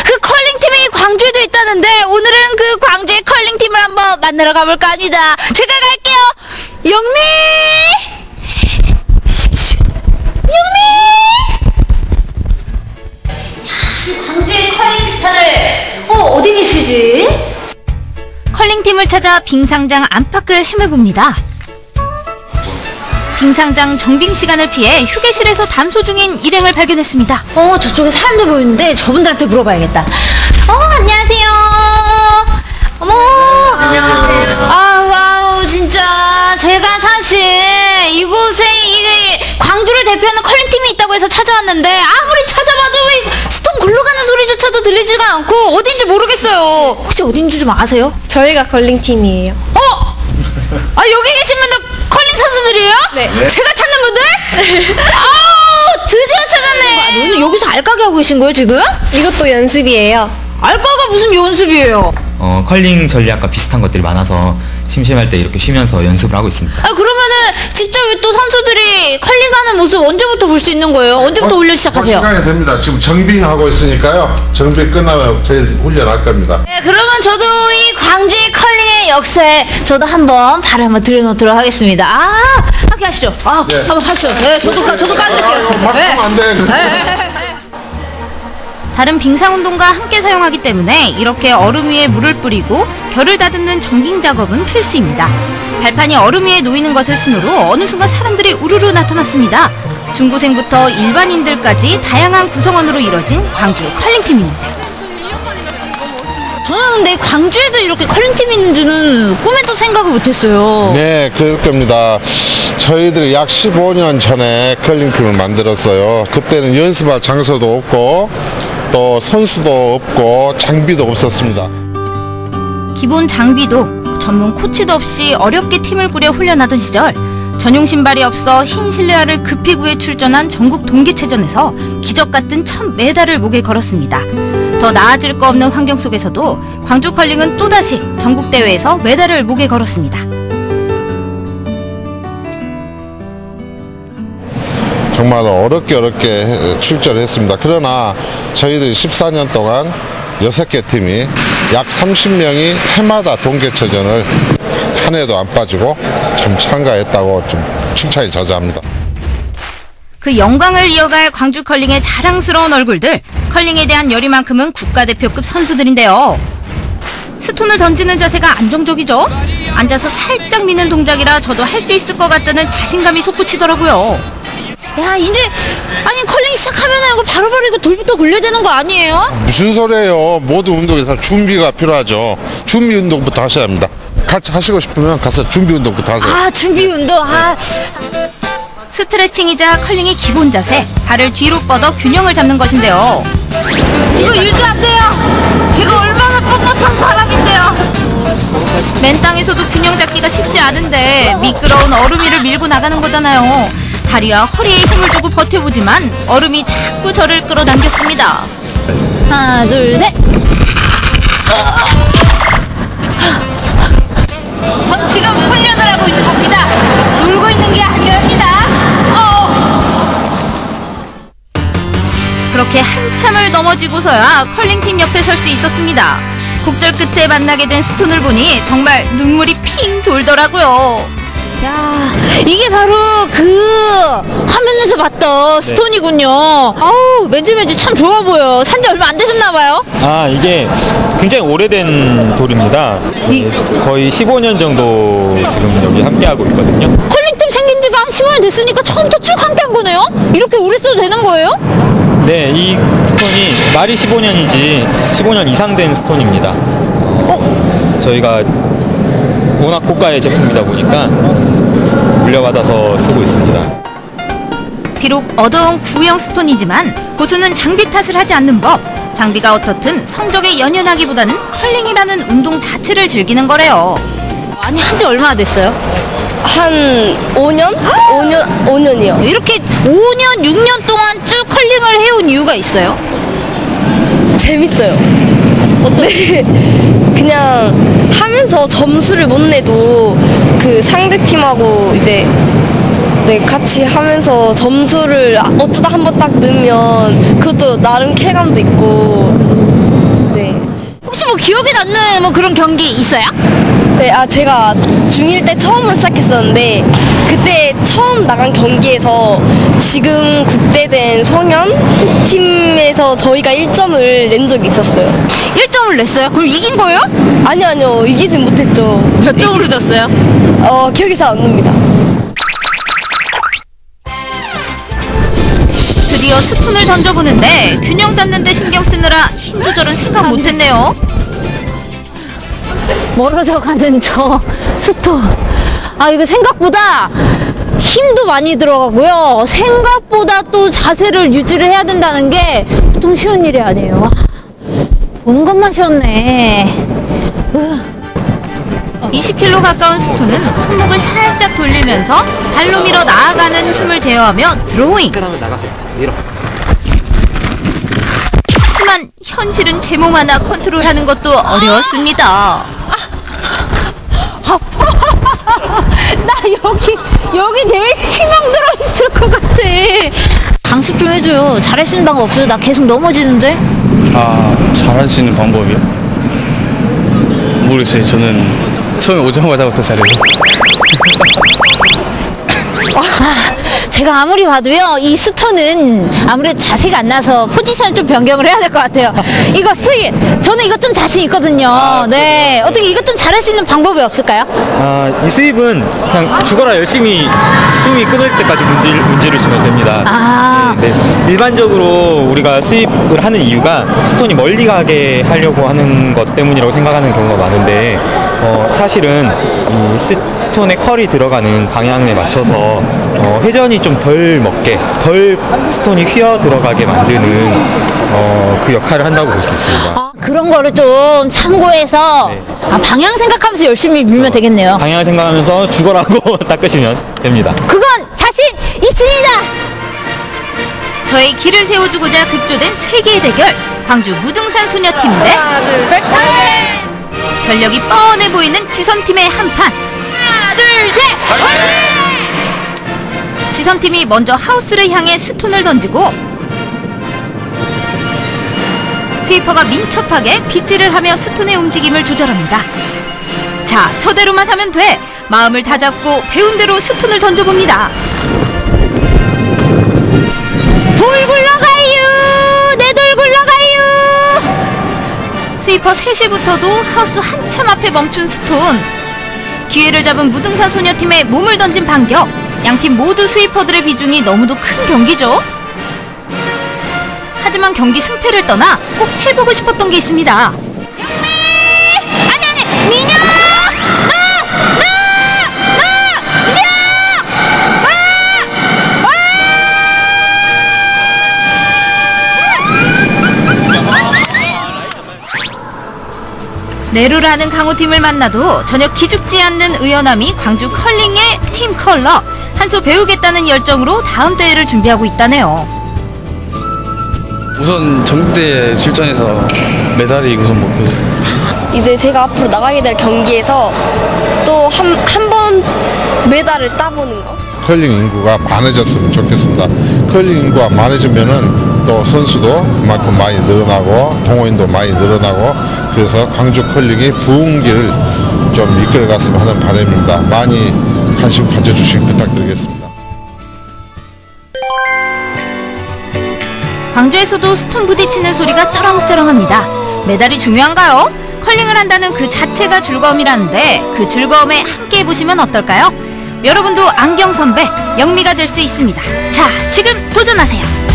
그 컬링팀이 광주에도 있다는데 오늘은 그 광주의 컬링팀을 한번 만나러 가볼까 합니다. 제가 갈게요. 영미! 광주의 컬링 스타들 어디 계시지? 컬링팀을 찾아 빙상장 안팎을 헤매봅니다. 빙상장 정빙 시간을 피해 휴게실에서 담소 중인 일행을 발견했습니다. 저쪽에 사람들 보이는데 저분들한테 물어봐야겠다. 안녕하세요. 어머. 안녕하세요. 와우, 진짜 제가 사실 이곳에 광주를 대표하는 컬링팀이 있다고 해서 찾아왔는데 아무리 찾아봐도 왜 스톤 굴러가는 소리조차도 들리지가 않고 어딘지 모르겠어요. 혹시 어딘지 좀 아세요? 저희가 컬링팀이에요. 여기 계신 분들 컬링 선수들이에요? 네. 제가 찾는 분들? 드디어 찾았네. 여기서 알까기 하고 계신 거예요, 지금? 이것도 연습이에요. 알까가 무슨 연습이에요? 컬링 전략과 비슷한 것들이 많아서 심심할 때 이렇게 쉬면서 연습을 하고 있습니다. 그러면은 직접 또 선수들이 컬링하는 모습 언제부터 볼 수 있는 거예요? 언제부터 훈련 시작하세요? 시간이 됩니다. 지금 정비하고 있으니까요. 정비 끝나면 저희 훈련할 겁니다. 네, 그러면 저도 이 광주의 컬링의 역사에 저도 한번 발을 한번 들여놓도록 하겠습니다. 함께 하시죠. 네. 한번 하시죠. 네, 저도 까드릴게요. 막상 안 돼. 다른 빙상운동과 함께 사용하기 때문에 이렇게 얼음 위에 물을 뿌리고 결을 다듬는 정빙 작업은 필수입니다. 발판이 얼음 위에 놓이는 것을 신호로 어느 순간 사람들이 우르르 나타났습니다. 중고생부터 일반인들까지 다양한 구성원으로 이뤄진 광주 컬링팀입니다. 저는 근데 광주에도 이렇게 컬링팀이 있는 줄은 꿈에도 생각을 못했어요. 네, 그럴 겁니다. 저희들이 약 15년 전에 컬링팀을 만들었어요. 그때는 연습할 장소도 없고 또 선수도 없고 장비도 없었습니다. 기본 장비도 전문 코치도 없이 어렵게 팀을 꾸려 훈련하던 시절 전용 신발이 없어 흰 실내화를 급히 구해 출전한 전국 동계체전에서 기적 같은 첫 메달을 목에 걸었습니다. 더 나아질 거 없는 환경 속에서도 광주 컬링은 또다시 전국대회에서 메달을 목에 걸었습니다. 정말 어렵게 출전했습니다. 그러나 저희들이 14년 동안 6개 팀이 약 30명이 해마다 동계체전을 한 해도 안 빠지고 참 참가했다고 좀 칭찬이 자자합니다. 그 영광을 이어갈 광주 컬링의 자랑스러운 얼굴들, 컬링에 대한 열의만큼은 국가대표급 선수들인데요. 스톤을 던지는 자세가 안정적이죠. 앉아서 살짝 미는 동작이라 저도 할 수 있을 것 같다는 자신감이 솟구치더라고요. 야, 이제 아니 컬링 시작하면은 이거 바로바로 이거 돌부터 굴려야 되는 거 아니에요? 무슨 소리예요? 모든 운동에 다 준비가 필요하죠. 준비 운동부터 하셔야 합니다. 같이 하시고 싶으면 가서 준비 운동부터 하세요. 아, 준비 운동. 스트레칭이자 컬링의 기본 자세, 발을 뒤로 뻗어 균형을 잡는 것인데요. 이거 유지하세요. 제가 얼마나 뻣뻣한 사람인데요. 맨 땅에서도 균형 잡기가 쉽지 않은데 미끄러운 얼음 위를 밀고 나가는 거잖아요. 다리와 허리에 힘을 주고 버텨보지만 얼음이 자꾸 저를 끌어당겼습니다. 하나, 둘, 셋. 전 지금 훈련을 하고 있는 겁니다. 놀고 있는 게 아니랍니다. 그렇게 한참을 넘어지고서야 컬링팀 옆에 설 수 있었습니다. 곡절 끝에 만나게 된 스톤을 보니 정말 눈물이 핑 돌더라고요. 야, 이게 바로 그 화면에서 봤던 스톤이군요. 아우, 맨질맨질 참 좋아 보여. 산지 얼마 안 되셨나봐요? 아, 이게 굉장히 오래된 돌입니다. 거의 15년 정도 지금 여기 함께하고 있거든요. 컬링팀 생긴 지가 한 15년 됐으니까 처음부터 쭉 함께한 거네요? 이렇게 오래 써도 되는 거예요? 네, 이 스톤이 말이 15년이지 15년 이상 된 스톤입니다. 저희가 워낙 고가의 제품이다 보니까 물려받아서 쓰고 있습니다. 비록 어두운 구형 스톤이지만 고수는 장비 탓을 하지 않는 법. 장비가 어떻든 성적에 연연하기보다는 컬링이라는 운동 자체를 즐기는 거래요. 아니, 한지 얼마나 됐어요? 한 5년? 5년이요. 이렇게 5년, 6년 동안 쭉 컬링을 해온 이유가 있어요? 재밌어요. 네. 그냥 하면서 점수를 못 내도 그 상대팀하고 이제 같이 하면서 점수를 어쩌다 한번 딱 넣으면 그것도 나름 쾌감도 있고. 네. 혹시 뭐 기억에 남는 뭐 그런 경기 있어요? 네, 제가 중1 때 처음으로 시작했었는데 그때 처음 나간 경기에서 지금 국대된 성현 팀에서 저희가 1점을 낸 적이 있었어요. 1점을 냈어요? 그럼 이긴 거예요? 아니요. 이기진 못했죠. 몇 점으로 졌어요? 기억이 잘 안 납니다. 드디어 스톤을 던져보는데 균형 잡는 데 신경 쓰느라 힘 조절은 생각 못했네요. 멀어져 가는 저 스톤. 이거 생각보다 힘도 많이 들어가고요. 생각보다 또 자세를 유지를 해야 된다는 게 보통 쉬운 일이 아니에요. 보는 것만 쉬웠네. 20kg 가까운 스톤은 손목을 살짝 돌리면서 발로 밀어 나아가는 힘을 제어하며 드로잉. 하지만 현실은 제 몸 하나 컨트롤하는 것도 어려웠습니다. 나 여기 내일 희망 들어있을 것 같아. 강습 좀 해줘요. 잘할 수 있는 방법 없어요? 나 계속 넘어지는데. 잘할 수 있는 방법이요? 모르겠어요. 저는 처음에 오자마자부터 잘해서. 제가 아무리 봐도요, 이 스톤은 아무래도 자세가 안 나서 포지션 좀 변경을 해야 될 것 같아요. 이거 스윗, 저는 이거 좀 자신 있거든요. 네, 어떻게 이것 좀 잘할 수 있는 방법이 없을까요? 이 스윕은 그냥 죽어라 열심히 숨이 끊을 때까지 문지를 주면 됩니다. 네, 일반적으로 우리가 스윕을 하는 이유가 스톤이 멀리 가게 하려고 하는 것 때문이라고 생각하는 경우가 많은데 사실은 이 스톤의 컬이 들어가는 방향에 맞춰서 회전이 좀 덜 먹게, 덜 스톤이 휘어 들어가게 만드는 그 역할을 한다고 볼 수 있습니다. 그런 거를 좀 참고해서 방향 생각하면서 열심히 밀면 되겠네요. 방향을 생각하면서 죽어라고 닦으시면 됩니다. 그건 자신 있습니다. 저의 길을 세워주고자 급조된 세계의 대결. 광주 무등산 소녀팀 대 하나, 둘, 셋. 전력이 뻔해 보이는 지선팀의 한판. 하나, 둘, 셋. 지선팀이 먼저 하우스를 향해 스톤을 던지고 스위퍼가 민첩하게 빗질을 하며 스톤의 움직임을 조절합니다. 자, 저대로만 하면 돼. 마음을 다잡고 배운 대로 스톤을 던져봅니다. 돌 굴러가요. 내 돌 굴러가요. 스위퍼 3시부터도 하우스 한참 앞에 멈춘 스톤. 기회를 잡은 무등산 소녀팀에 몸을 던진 반격. 양팀 모두 스위퍼들의 비중이 너무도 큰 경기죠. 하지만 경기 승패를 떠나 꼭 해보고 싶었던 게 있습니다. 내로라는 강호팀을 만나도 전혀 기죽지 않는 의연함이 광주 컬링의 팀 컬러. 한 수 배우겠다는 열정으로 다음 대회를 준비하고 있다네요. 우선 전국대회 출전해서 메달이 우선 목표죠. 이제 제가 앞으로 나가게 될 경기에서 또 한 번 메달을 따보는 거. 컬링 인구가 많아졌으면 좋겠습니다. 컬링 인구가 많아지면은 또 선수도 그만큼 많이 늘어나고 동호인도 많이 늘어나고 그래서 광주 컬링이 부흥기를 좀 이끌어갔으면 하는 바람입니다. 많이 관심 가져주시기 부탁드리겠습니다. 광주에서도 스톤 부딪히는 소리가 쩌렁쩌렁합니다. 메달이 중요한가요? 컬링을 한다는 그 자체가 즐거움이라는데 그 즐거움에 함께 해보시면 어떨까요? 여러분도 안경 선배, 영미가 될 수 있습니다. 자, 지금 도전하세요.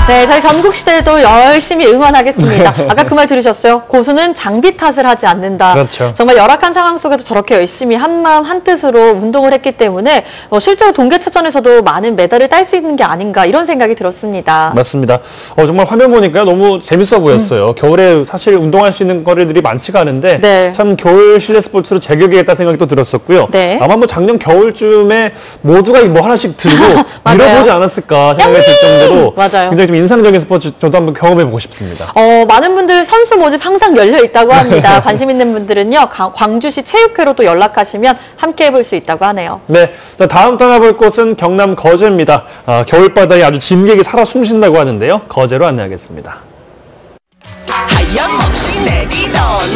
네, 저희 전국시대도 열심히 응원하겠습니다. 아까 그 말 들으셨어요? 고수는 장비 탓을 하지 않는다. 그렇죠. 정말 열악한 상황 속에도 저렇게 열심히 한마음 한뜻으로 운동을 했기 때문에 실제로 동계체전에서도 많은 메달을 딸 수 있는 게 아닌가 이런 생각이 들었습니다. 맞습니다. 정말 화면 보니까 너무 재밌어 보였어요. 겨울에 사실 운동할 수 있는 거리들이 많지가 않은데 네. 참 겨울 실내 스포츠로 제격이겠다 생각이 또 들었었고요. 네. 아마 뭐 작년 겨울쯤에 모두가 뭐 하나씩 들고 밀어보지 않았을까 생각이 들 정도로 맞아요. 굉장히 좀 인상적인 스포츠 저도 한번 경험해보고 싶습니다. 많은 분들 선수 모집 항상 열려 있다고 합니다. 관심 있는 분들은요, 광주시 체육회로 또 연락하시면 함께 해볼 수 있다고 하네요. 네, 자, 다음 떠나볼 곳은 경남 거제입니다. 겨울바다에 아주 진객이 살아 숨쉰다고 하는데요. 거제로 안내하겠습니다.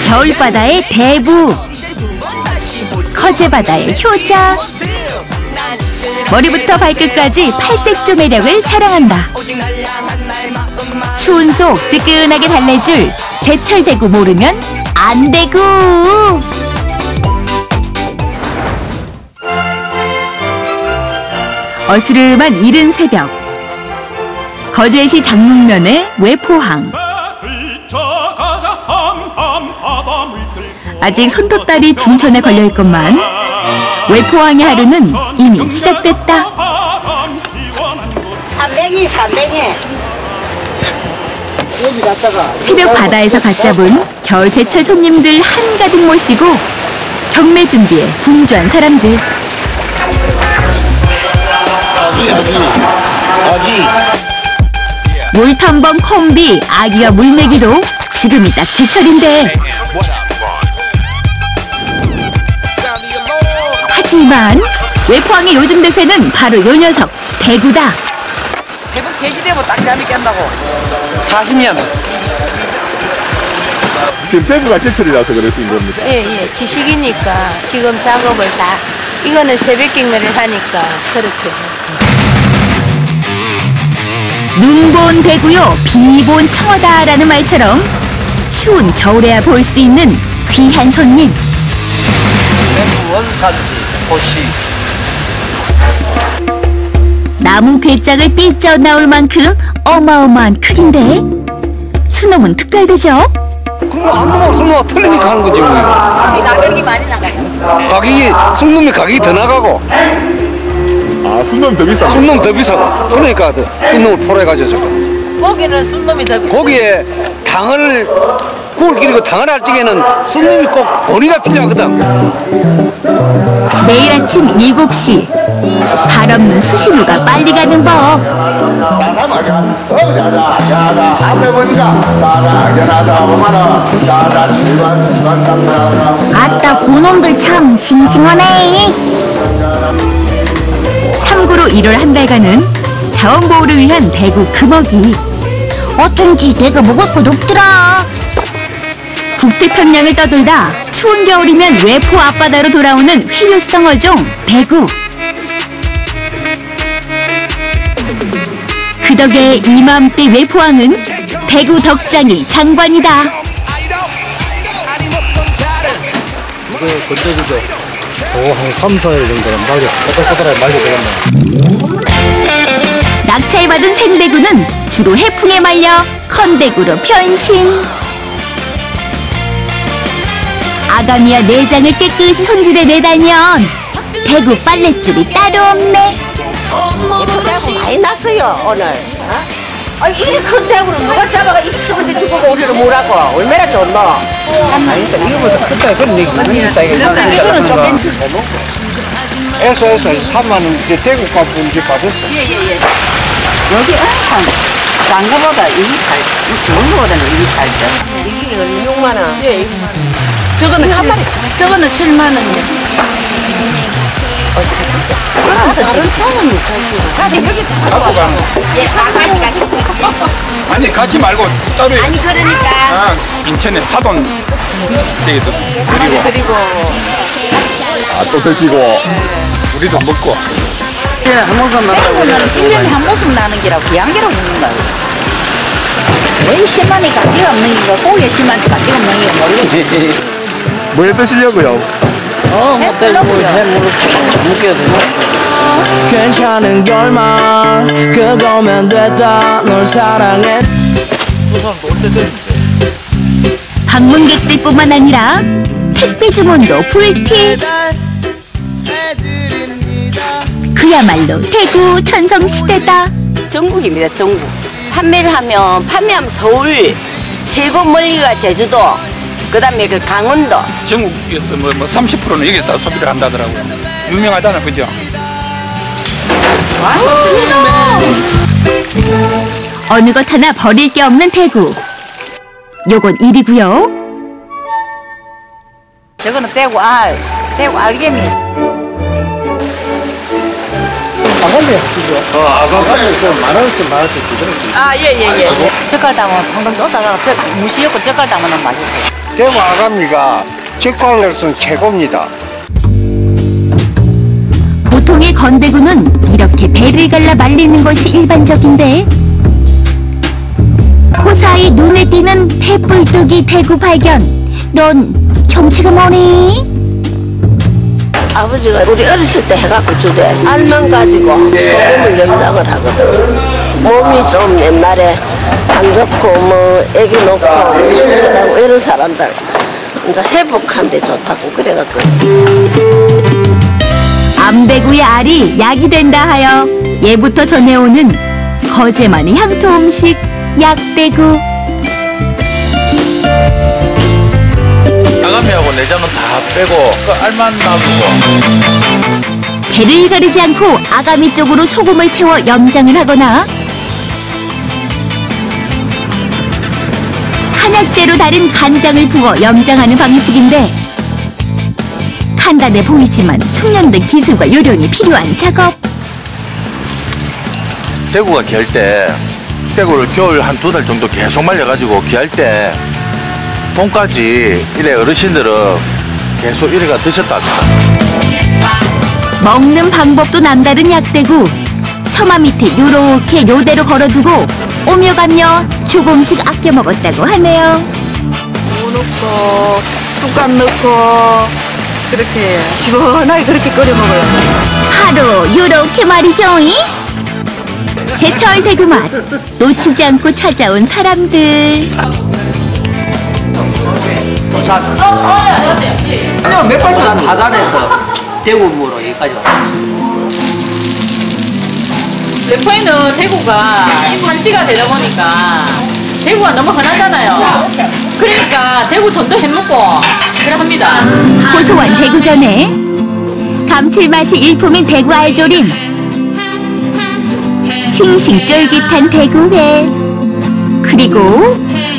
겨울바다의 대부, 거제바다의 효자. 머리부터 발끝까지 팔색조 매력을 자랑한다. 추운 속 뜨끈하게 달래줄 제철 대구 모르면 안 되구. 어스름한 이른 새벽, 거제시 장문면의 외포항. 아직 손톱다리 중천에 걸려있건만 외포항의 하루는 이미 시작됐다. 삼댕이 여기 갔다가 새벽 바다에서 갓 잡은 겨울 제철 손님들 한가득 모시고 경매 준비에 분주한 사람들. 물탐범 콤비 아기와 물메기도 지금이 딱 제철인데, 하지만 외포항의 요즘 대세는 바로 요 녀석 대구다. 새벽 3시 되면 딱 잠이 깬다고. 40년. 지금 대구가 제철이라서 그랬던 겁니다. 예, 지식이니까 지금 작업을 다, 이거는 새벽 경매를 하니까 그렇게. 눈본 대구요, 비본 청어다라는 말처럼 추운 겨울에야 볼 수 있는 귀한 손님. 원산지 도시. 나무 괴짝을 삐져 나올 만큼 어마어마한 크기인데 수놈은 특별되죠? 그럼 안 나와, 순놈아 틀리니까 하는 거지 뭐. 가격이 많이 나가요. 가격이, 순놈이 가격이 더 나가고. 순놈이 더 비싸. 순놈 더 비싸고. 그러니까 순놈을 포로해가지고. 고기는 순놈이 더 비싸. 거기에 당을 구울 기르고 당을 할 적에는 순놈이 꼭 고리가 필요하거든. 매일 아침 7시 발 없는 수신호가 빨리 가는 법. 아따 고놈들 참 싱싱하네. 참고로 1월 한 달간은 자원보호를 위한 대구 금어기. 어쩐지 내가 먹을 것 없더라. 북태평양을 떠돌다 추운 겨울이면 외포 앞바다로 돌아오는 회류성 어종 대구. 그 덕에 이맘때 외포항은 대구 덕장이 장관이다. 이거 건더기죠. 한 3, 4일 정도는 말려, 꼬들꼬들하게 말려 되겠네. 낙찰받은 생대구는 주로 해풍에 말려 컨대구로 변신. 아가미와 내장을 깨끗이 손질해 내다면 대구 빨랫줄이 따로 없네. 대구 많이 났어요 오늘. 이렇게 큰 대구를 누가 잡아가 이 친구들 두고 우리를 뭐라고 얼마나 좋노? 아니다 이거보다 크다 그런 얘기 있다 이거. 에서 3만 원 이제 대구 값은 이제 받았어. 예예예. 여기 한 장가보다 이게 좋은 거보다는 이게 살죠. 이게 6만 원. 예. 저거는 7만 원이요. 다른 사람은 자기 여기서 갖고 가는 거. 예, 가지. 아니 가지 말고 따로. 아니 그러니까. 인천에 사돈 되겠어. 드리고. 또 드시고 우리도 먹고. 예, 한 모금 나고. 1년에 한 모금 나는 기라고 비양기로 먹는 거야. 왜 10만이 가치가 없는 기가 고기에 10만이 가치가 없는 기가 모르겠지. 뭘 드시려고요? 묶여야 되나? 괜찮은 결말 그거면 됐다 널 사랑해. 방문객들뿐만 아니라 택배 주문도 불필. 그야말로 대구 전성시대다. 전국입니다. 전국. 판매하면 서울, 최고 멀리가 제주도, 그 다음에 그 강원도. 전국에서 뭐 30%는 여기다 소비를 한다더라고요. 유명하잖아, 그죠? 어느 것 하나 버릴 게 없는 대구. 요건 1위고요. 저거는 대구 알개미. 아가미야, 그죠? 아가미 좀 만원씩 주더라고요. 아, 예. 젓갈 담으면 방금 쫓아서 무시였고 젓갈 담으면 맛있어요. 대구 아가미가 직관으로서는 최고입니다. 보통의 건대구는 이렇게 배를 갈라 말리는 것이 일반적인데 그 사이 눈에 띄는 폐불뚝이 대구 발견. 넌 정체가 뭐니? 아버지가 우리 어렸을 때 해갖고 주대. 알만 가지고 소금을 염장을 하거든. 몸이 좀 옛날에 안 좋고 뭐 애기 놓고 수술하고 이런 사람들 이제 회복하는데 좋다고 그래갖고. 암대구의 알이 약이 된다 하여 예부터 전해오는 거제만의 향토 음식 약대구. 아가미하고 내장은 다 빼고 그 알만 놔두고. 배를 가리지 않고 아가미 쪽으로 소금을 채워 염장을 하거나 한약재로 다린 간장을 부어 염장하는 방식인데 간단해 보이지만 숙련된 기술과 요령이 필요한 작업. 대구가 귀할 때 대구를 겨울 한 2달 정도 계속 말려가지고 귀할 때 봄까지 이래 어르신들은 계속 이래가 드셨다. 먹는 방법도 남다른 약대구. 처마 밑에 요렇게 요대로 걸어두고 오며 가며 조금씩 아껴 먹었다고 하네요. 무 넣고 쑥갓 넣고 그렇게 시원하게 그렇게 끓여 먹어요. 하루 요렇게 말이죠. 제철 대구 맛 놓치지 않고 찾아온 사람들. 아니요, 몇 번째 난 하단에서 대구무로 여기까지 왔어요. 레포에는 대구가 산지가 되다 보니까 대구가 너무 흔하잖아요. 그러니까 대구 전도 해먹고 그래 합니다. 고소한 대구전에 감칠맛이 일품인 대구 알조림, 싱싱 쫄깃한 대구회, 그리고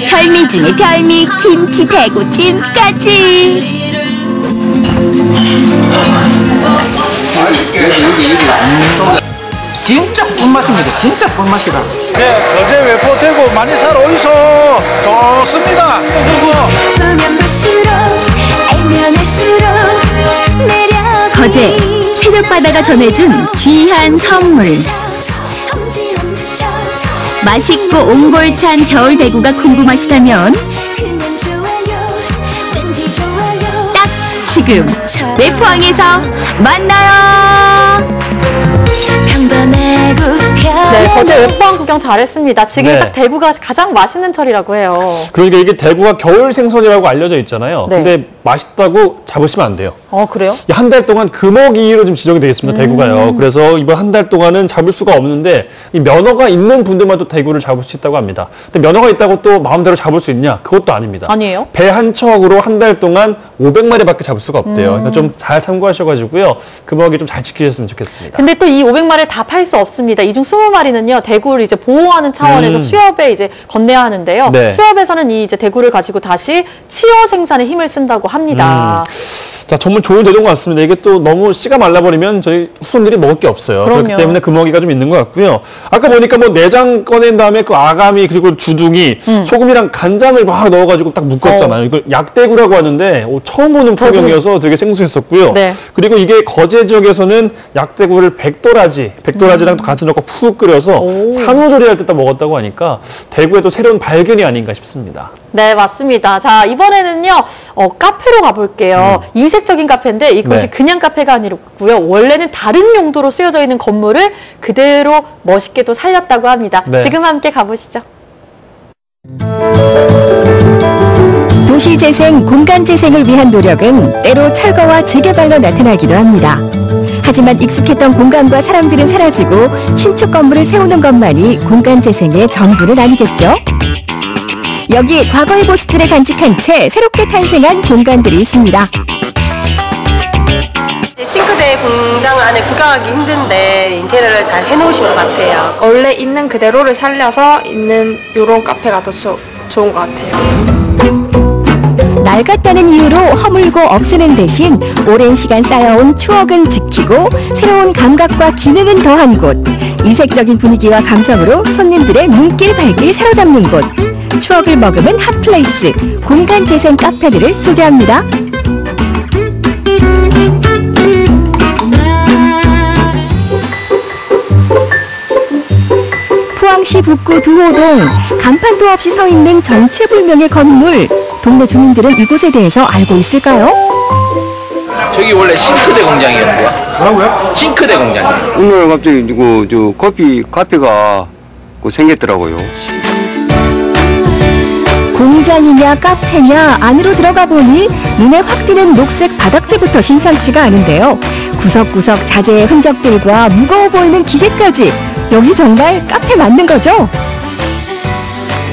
별미 중에 별미 김치 대구찜까지. 진짜 꿀맛입니다. 진짜 꿀맛이다. 네, 어제 외포 대구 많이 사러 오이소. 좋습니다. 거제 새벽바다가 전해준 귀한 선물. 맛있고 옹골찬 겨울 대구가 궁금하시다면 딱 지금 외포항에서 만나요. 네, 어제 외포항 구경 잘했습니다. 지금 네. 딱 대구가 가장 맛있는 철이라고 해요. 그러니까 이게 대구가 겨울 생선이라고 알려져 있잖아요. 네. 근데 맛있다고 잡으시면 안 돼요. 그래요? 한 달 동안 금어기로 좀 지정이 되어 있습니다. 대구가요. 그래서 이번 한 달 동안은 잡을 수가 없는데 이 면허가 있는 분들만 또 대구를 잡을 수 있다고 합니다. 근데 면허가 있다고 또 마음대로 잡을 수 있냐? 그것도 아닙니다. 아니에요? 배 한 척으로 한 달 동안 500마리밖에 잡을 수가 없대요. 그러니까 좀 잘 참고하셔가지고요. 금어기 좀 잘 지키셨으면 좋겠습니다. 근데 또 이 500마리를 다 팔 수 없습니다. 이 중 20마리는요, 대구를 이제 보호하는 차원에서 수협에 이제 건네야 하는데요. 네. 수협에서는 이 이제 대구를 가지고 다시 치어 생산에 힘을 쓴다고 합니다. 자, 정말 좋은 제도인 것 같습니다. 이게 또 너무 씨가 말라버리면 저희 후손들이 먹을 게 없어요. 그럼요. 그렇기 때문에 금어기가 좀 있는 것 같고요. 아까 보니까 뭐 내장 꺼낸 다음에 그 아가미 그리고 주둥이 소금이랑 간장을 막 넣어가지고 딱 묶었잖아요. 이걸 약대구라고 하는데 처음 보는 풍경이어서 되게 생소했었고요. 네. 그리고 이게 거제 지역에서는 약대구를 백도라지랑 또 같이 넣고 푹 끓여서 산후조리할 때 딱 먹었다고 하니까 대구에도 새로운 발견이 아닌가 싶습니다. 네, 맞습니다. 자, 이번에는요, 카페로 가볼게요. 이색적인 카페인데 이것이 네. 그냥 카페가 아니고요. 원래는 다른 용도로 쓰여져 있는 건물을 그대로 멋있게 또 살렸다고 합니다. 네. 지금 함께 가보시죠. 도시재생, 공간재생을 위한 노력은 때로 철거와 재개발로 나타나기도 합니다. 하지만 익숙했던 공간과 사람들은 사라지고 신축 건물을 세우는 것만이 공간재생의 전부는 아니겠죠? 여기 과거의 보스들을 간직한 채 새롭게 탄생한 공간들이 있습니다. 싱크대 공장 안에 구경하기 힘든데 인테리어를 잘 해놓으신 것 같아요. 원래 있는 그대로를 살려서 있는 이런 카페가 더 좋은 것 같아요. 낡았다는 이유로 허물고 없애는 대신 오랜 시간 쌓여온 추억은 지키고 새로운 감각과 기능은 더한 곳. 이색적인 분위기와 감성으로 손님들의 눈길 발길 사로잡는 곳. 추억을 머금은 핫플레이스, 공간재생 카페들을 소개합니다. 포항시 북구 두호동, 간판도 없이 서 있는 정체불명의 건물. 동네 주민들은 이곳에 대해서 알고 있을까요? 저기 원래 싱크대 공장이었고요. 뭐라고요? 싱크대 공장이요. 오늘 갑자기 저 커피 카페가 생겼더라고요. 공장이냐 카페냐 안으로 들어가 보니 눈에 확 띄는 녹색 바닥재부터 심상치가 않은데요. 구석구석 자재의 흔적들과 무거워 보이는 기계까지. 여기 정말 카페 맞는 거죠?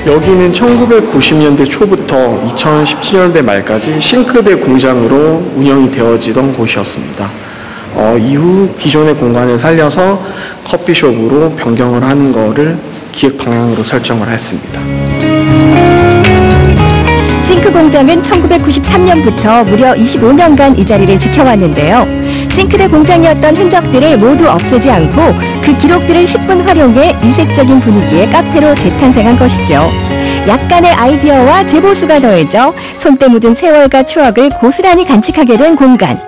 여기는 1990년대 초부터 2017년대 말까지 싱크대 공장으로 운영이 되어지던 곳이었습니다. 이후 기존의 공간을 살려서 커피숍으로 변경을 하는 거를 기획 방향으로 설정을 했습니다. 싱크 공장은 1993년부터 무려 25년간 이 자리를 지켜왔는데요. 싱크대 공장이었던 흔적들을 모두 없애지 않고 그 기록들을 10분 활용해 이색적인 분위기의 카페로 재탄생한 것이죠. 약간의 아이디어와 재보수가 더해져 손때 묻은 세월과 추억을 고스란히 간직하게 된 공간.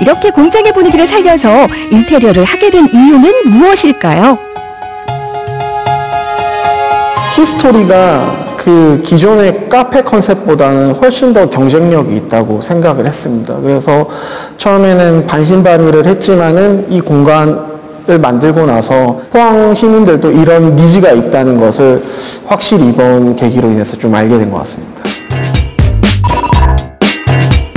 이렇게 공장의 분위기를 살려서 인테리어를 하게 된 이유는 무엇일까요? 히스토리가 그 기존의 카페 컨셉보다는 훨씬 더 경쟁력이 있다고 생각을 했습니다. 그래서 처음에는 반신반의를 했지만은 이 공간을 만들고 나서 포항 시민들도 이런 니즈가 있다는 것을 확실히 이번 계기로 인해서 좀 알게 된 것 같습니다.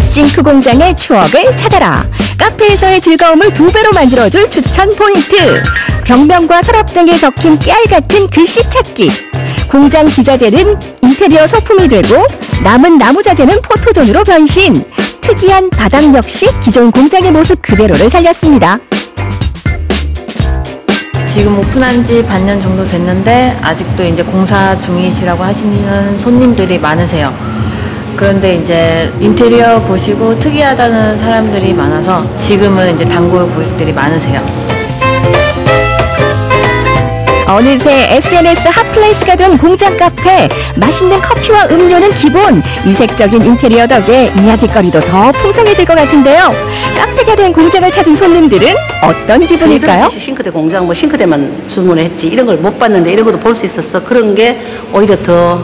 싱크 공장의 추억을 찾아라. 카페에서의 즐거움을 2배로 만들어줄 추천 포인트. 벽면과 서랍 등에 적힌 깨알 같은 글씨 찾기. 공장 기자재는 인테리어 소품이 되고 남은 나무 자재는 포토존으로 변신. 특이한 바닥 역시 기존 공장의 모습 그대로를 살렸습니다. 지금 오픈한 지 반년 정도 됐는데 아직도 이제 공사 중이시라고 하시는 손님들이 많으세요. 그런데 이제 인테리어 보시고 특이하다는 사람들이 많아서 지금은 이제 단골 고객들이 많으세요. 어느새 SNS 핫플레이스가 된 공장 카페. 맛있는 커피와 음료는 기본. 이색적인 인테리어 덕에 이야기거리도 더 풍성해질 것 같은데요. 카페가 된 공장을 찾은 손님들은 어떤 기분일까요? 싱크대 공장 뭐 싱크대만 주문했지 이런 걸 못 봤는데 이런 것도 볼 수 있었어. 그런 게 오히려 더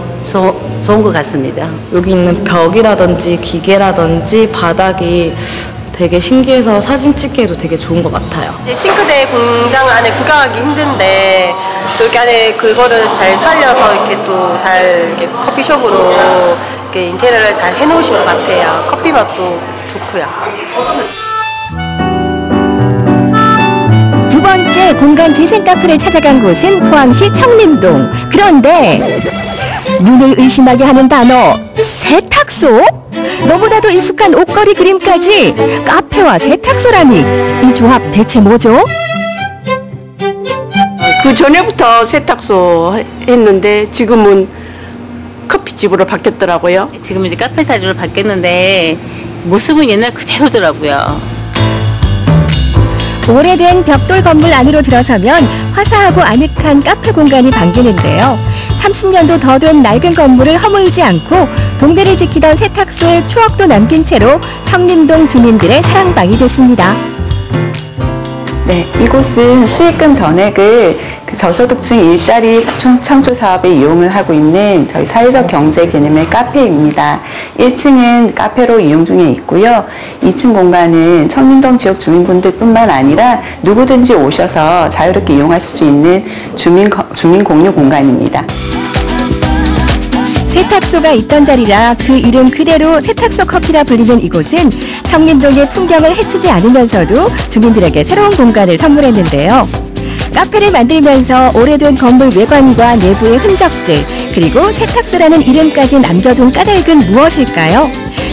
좋은 것 같습니다. 여기 있는 벽이라든지 기계라든지 바닥이 되게 신기해서 사진 찍기에도 되게 좋은 것 같아요. 싱크대 공장 안에 구경하기 힘든데 여기 안에 그거를 잘 살려서 이렇게 또 잘 이렇게 커피숍으로 이렇게 인테리어를 잘 해놓으신 것 같아요. 커피 맛도 좋고요. 두 번째 공간 재생 카페를 찾아간 곳은 포항시 청림동. 그런데 눈을 의심하게 하는 단어 세탁소? 너무나도 익숙한 옷걸이 그림까지 카페와 세탁소라니 이 조합 대체 뭐죠? 그 전에부터 세탁소 했는데 지금은 커피집으로 바뀌었더라고요. 지금 이제 카페 자리로 바뀌었는데 모습은 옛날 그대로더라고요. 오래된 벽돌 건물 안으로 들어서면 화사하고 아늑한 카페 공간이 반기는데요. 30년도 더 된 낡은 건물을 허물지 않고 동네를 지키던 세탁소의 추억도 남긴 채로 청림동 주민들의 사랑방이 됐습니다. 네, 이곳은 수익금 전액을 저소득층 일자리 창조 사업에 이용을 하고 있는 저희 사회적 경제 개념의 카페입니다. 1층은 카페로 이용 중에 있고요. 2층 공간은 청림동 지역 주민분들뿐만 아니라 누구든지 오셔서 자유롭게 이용하실 수 있는 주민 공유 공간입니다. 세탁소가 있던 자리라 그 이름 그대로 세탁소 커피라 불리는 이곳은 청림동의 풍경을 해치지 않으면서도 주민들에게 새로운 공간을 선물했는데요. 카페를 만들면서 오래된 건물 외관과 내부의 흔적들, 그리고 세탁소라는 이름까지 남겨둔 까닭은 무엇일까요?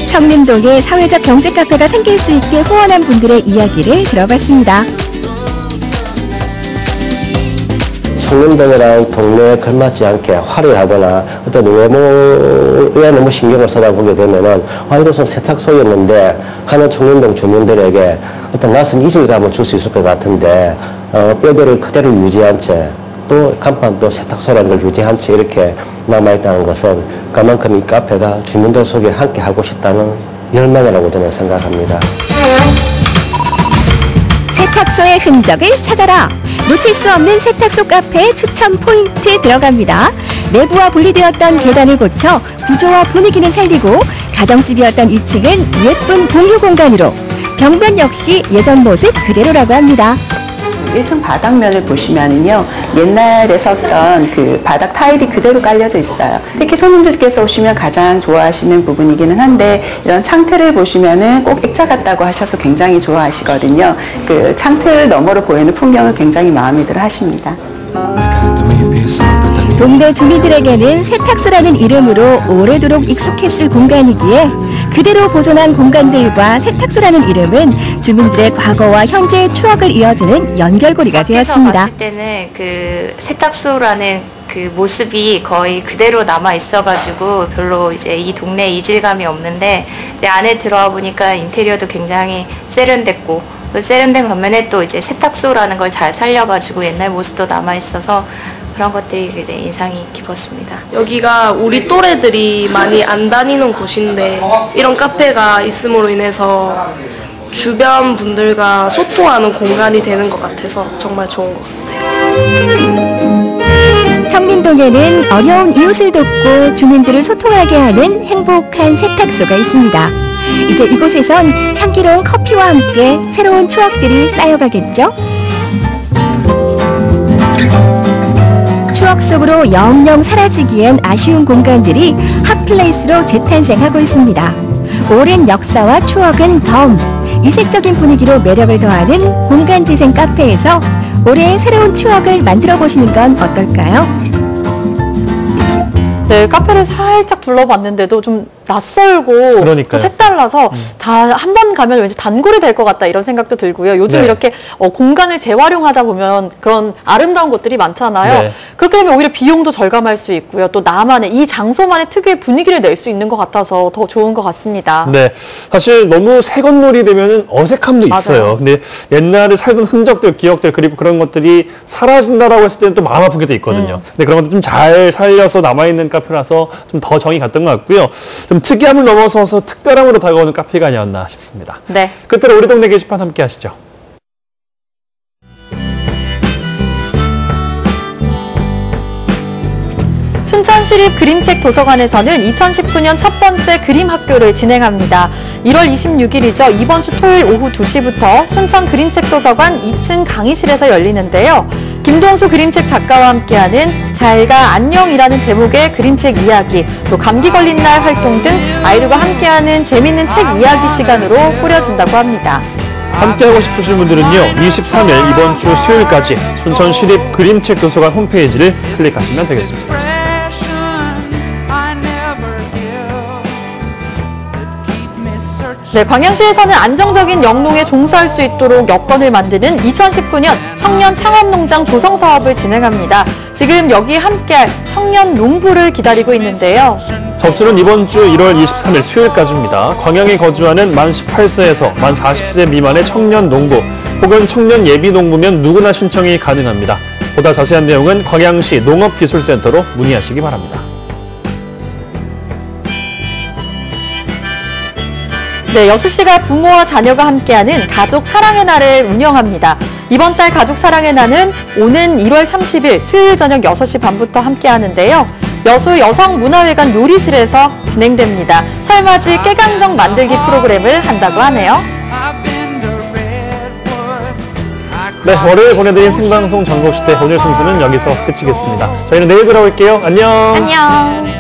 청림동에 사회적 경제 카페가 생길 수 있게 후원한 분들의 이야기를 들어봤습니다. 청림동이라는 동네에 걸맞지 않게 화려하거나 어떤 외모에 너무 신경을 써다보게 되면은 이곳은 세탁소였는데 하는 청림동 주민들에게 어떤 낯선 이질감을 줄 수 있을 것 같은데 뼈대를 그대로 유지한 채 또 간판도 세탁소라는 걸 유지한 채 이렇게 남아있다는 것은 그만큼 이 카페가 주민들 속에 함께 하고 싶다는 열망이라고 저는 생각합니다. 세탁소의 흔적을 찾아라. 놓칠 수 없는 세탁소 카페의 추천 포인트 들어갑니다. 내부와 분리되었던 계단을 고쳐 구조와 분위기는 살리고 가정집이었던 2층은 예쁜 공유 공간으로 벽면 역시 예전 모습 그대로라고 합니다. 1층 바닥면을 보시면은요, 옛날에 썼던 그 바닥 타일이 그대로 깔려져 있어요. 특히 손님들께서 오시면 가장 좋아하시는 부분이기는 한데, 이런 창틀을 보시면은 꼭 액자 같다고 하셔서 굉장히 좋아하시거든요. 그 창틀 너머로 보이는 풍경을 굉장히 마음에 들어 하십니다. 동네 주민들에게는 세탁소라는 이름으로 오래도록 익숙했을 공간이기에 그대로 보존한 공간들과 세탁소라는 이름은 주민들의 과거와 현재의 추억을 이어주는 연결고리가 되었습니다. 봤을 때는 그 세탁소라는 그 모습이 거의 그대로 남아 있어가지고 별로 이제 이 동네에 이질감이 없는데, 이제 안에 들어와 보니까 인테리어도 굉장히 세련됐고, 그 세련된 반면에 또 이제 세탁소라는 걸 잘 살려가지고 옛날 모습도 남아 있어서 그런 것들이 이제 인상이 깊었습니다. 여기가 우리 또래들이 많이 안 다니는 곳인데 이런 카페가 있음으로 인해서 주변 분들과 소통하는 공간이 되는 것 같아서 정말 좋은 것 같아요. 청림동에는 어려운 이웃을 돕고 주민들을 소통하게 하는 행복한 세탁소가 있습니다. 이제 이곳에선 향기로운 커피와 함께 새로운 추억들이 쌓여가겠죠? 추억 속으로 영영 사라지기엔 아쉬운 공간들이 핫플레이스로 재탄생하고 있습니다. 오랜 역사와 추억은 덤, 이색적인 분위기로 매력을 더하는 공간재생 카페에서 올해의 새로운 추억을 만들어 보시는 건 어떨까요? 네, 카페를 살짝 둘러봤는데도 좀 낯설고 그러니까요. 또 색달라서 다 한 번 가면 왠지 단골이 될 것 같다 이런 생각도 들고요. 요즘 네. 이렇게 공간을 재활용하다 보면 그런 아름다운 곳들이 많잖아요. 네. 그렇게 되면 오히려 비용도 절감할 수 있고요. 또 나만의 이 장소만의 특유의 분위기를 낼 수 있는 것 같아서 더 좋은 것 같습니다. 네, 사실 너무 새 건물이 되면은 어색함도 있어요. 맞아요. 근데 옛날에 살던 흔적들, 기억들 그리고 그런 것들이 사라진다라고 했을 때는 또 마음 아픈 게 또 있거든요. 근데 그런 것도 좀 잘 살려서 남아있는 카페라서 좀 더 정이 갔던 것 같고요. 좀 특이함을 넘어서서 특별함으로 다가오는 카페가 아니었나 싶습니다. 네. 끝으로 우리 동네 게시판 함께 하시죠. 순천시립 그림책 도서관에서는 2019년 첫 번째 그림 학교를 진행합니다. 1월 26일이죠. 이번 주 토요일 오후 2시부터 순천 그림책 도서관 2층 강의실에서 열리는데요. 김동수 그림책 작가와 함께하는 잘가 안녕이라는 제목의 그림책 이야기, 또 감기 걸린 날 활동 등 아이들과 함께하는 재밌는 책 이야기 시간으로 꾸려진다고 합니다. 함께하고 싶으신 분들은요, 23일 이번 주 수요일까지 순천시립 그림책 도서관 홈페이지를 클릭하시면 되겠습니다. 네, 광양시에서는 안정적인 영농에 종사할 수 있도록 여건을 만드는 2019년 청년 창업농장 조성 사업을 진행합니다. 지금 여기 함께할 청년 농부를 기다리고 있는데요. 접수는 이번 주 1월 23일 수요일까지입니다. 광양에 거주하는 만 18세에서 만 40세 미만의 청년 농부 혹은 청년 예비 농부면 누구나 신청이 가능합니다. 보다 자세한 내용은 광양시 농업기술센터로 문의하시기 바랍니다. 네, 여수시가 부모와 자녀가 함께하는 가족 사랑의 날을 운영합니다. 이번 달 가족 사랑의 날은 오는 1월 30일 수요일 저녁 6시 반부터 함께하는데요. 여수 여성문화회관 요리실에서 진행됩니다. 설맞이 깨강정 만들기 프로그램을 한다고 하네요. 네, 월요일 보내드린 생방송 전국시대 오늘 순서는 여기서 끝이겠습니다. 저희는 내일 돌아올게요. 안녕. 안녕.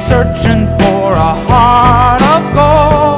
Searching for a heart of gold.